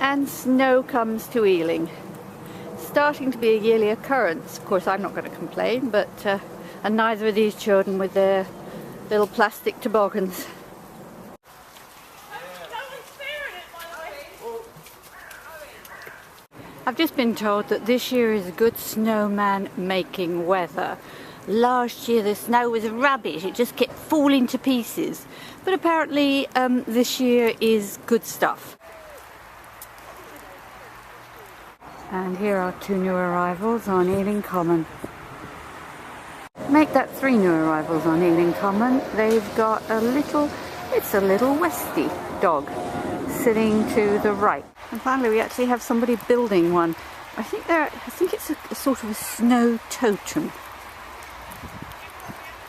and snow comes to Ealing. Starting to be a yearly occurrence. Of course, I'm not going to complain, but and neither are these children with their little plastic toboggans. I've just been told that this year is good snowman making weather. Last year the snow was rubbish, it just kept falling to pieces. But apparently this year is good stuff. And here are 2 new arrivals on Ealing Common. Make that 3 new arrivals on Ealing Common. They've got it's a little Westie dog sitting to the right. And finally we actually have somebody building one. I think it's a sort of a snow totem.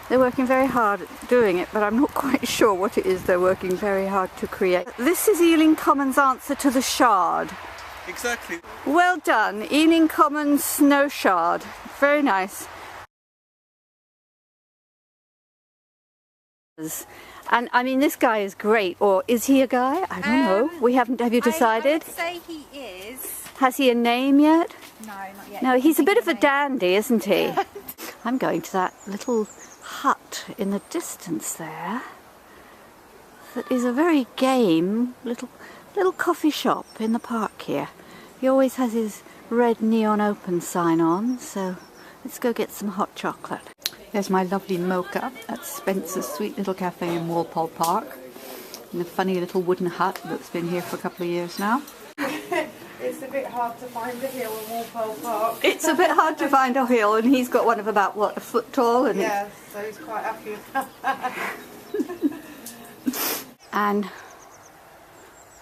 They're working very hard at doing it, but I'm not quite sure what it is they're working very hard to create. This is Ealing Common's answer to the shard. Exactly. Well done, Ealing Common snow shard. Very nice. And I mean, this guy is great. Or is he a guy? I don't know. We haven't. Have you decided? I would say he is. Has he a name yet? No, not yet. No, he's a bit of a dandy, isn't he? I'm going to that little hut in the distance there. That is a very game little coffee shop in the park here. He always has his red neon open sign on, so let's go get some hot chocolate. There's my lovely mocha at Spencer's sweet little cafe in Walpole Park, in a funny little wooden hut that's been here for a couple of years now. It's a bit hard to find a hill in Walpole Park. It's a bit hard to find a hill, and he's got one of about, what, a foot tall? And yeah, so he's quite happy with that. And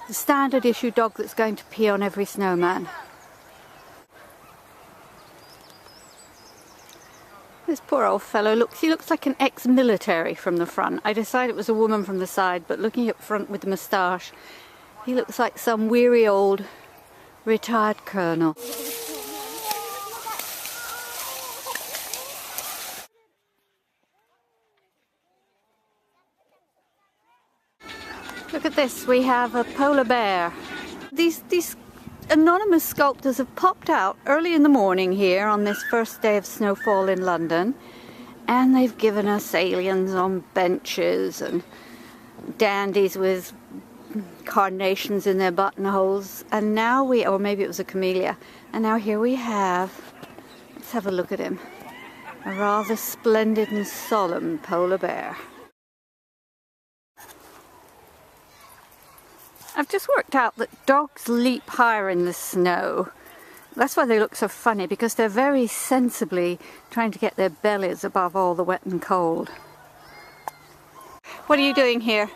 the standard issue dog that's going to pee on every snowman. This poor old fellow he looks like an ex-military from the front. I decided it was a woman from the side, but looking at front with the moustache, he looks like some weary old retired colonel. Look at this, we have a polar bear. These anonymous sculptors have popped out early in the morning here on this first day of snowfall in London, and they've given us aliens on benches and dandies with carnations in their buttonholes, and now or maybe it was a camellia, and now here we have, let's have a look at him, a rather splendid and solemn polar bear. I've just worked out that dogs leap higher in the snow. That's why they look so funny, because they're very sensibly trying to get their bellies above all the wet and cold. What are you doing here?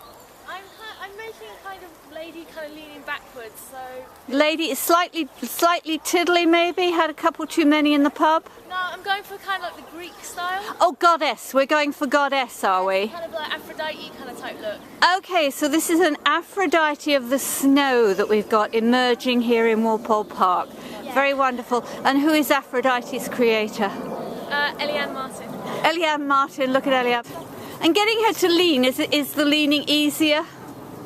I'm making a kind of lady kind of leaning backwards, so... Lady is slightly tiddly maybe? Had a couple too many in the pub? No, I'm going for kind of like the Greek style. Oh, goddess. We're going for goddess, are we? Kind of like Aphrodite kind of type look. Okay, so this is an Aphrodite of the snow that we've got emerging here in Walpole Park. Yeah. Very wonderful. And who is Aphrodite's creator? Eliane Martin. Eliane Martin, look at Eliane. And getting her to lean, is the leaning easier?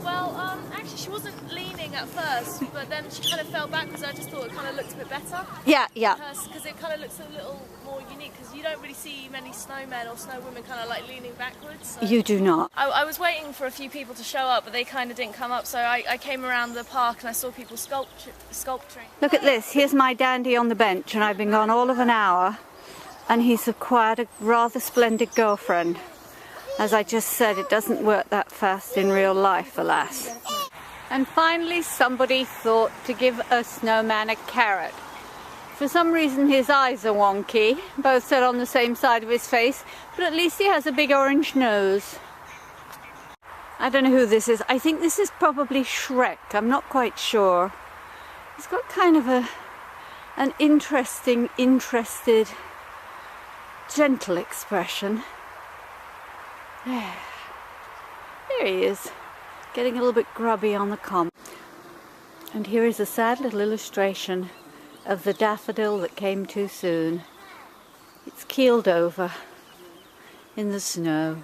Well, actually she wasn't leaning at first, but then she kind of fell back because I just thought it kind of looked a bit better. Yeah. Because it kind of looks a little more unique, because you don't really see many snowmen or snowwomen kind of like leaning backwards. So you do not. I was waiting for a few people to show up, but they kind of didn't come up, so I came around the park and I saw people sculpturing. Look at this, here's my dandy on the bench, and I've been gone all of an hour, and he's acquired a rather splendid girlfriend. As I just said, it doesn't work that fast in real life, alas. And finally somebody thought to give a snowman a carrot. For some reason his eyes are wonky, both set on the same side of his face, but at least he has a big orange nose. I don't know who this is. I think this is probably Shrek. I'm not quite sure. He's got kind of an interested, gentle expression. There he is, getting a little bit grubby on the comm. And here is a sad little illustration of the daffodil that came too soon. It's keeled over in the snow.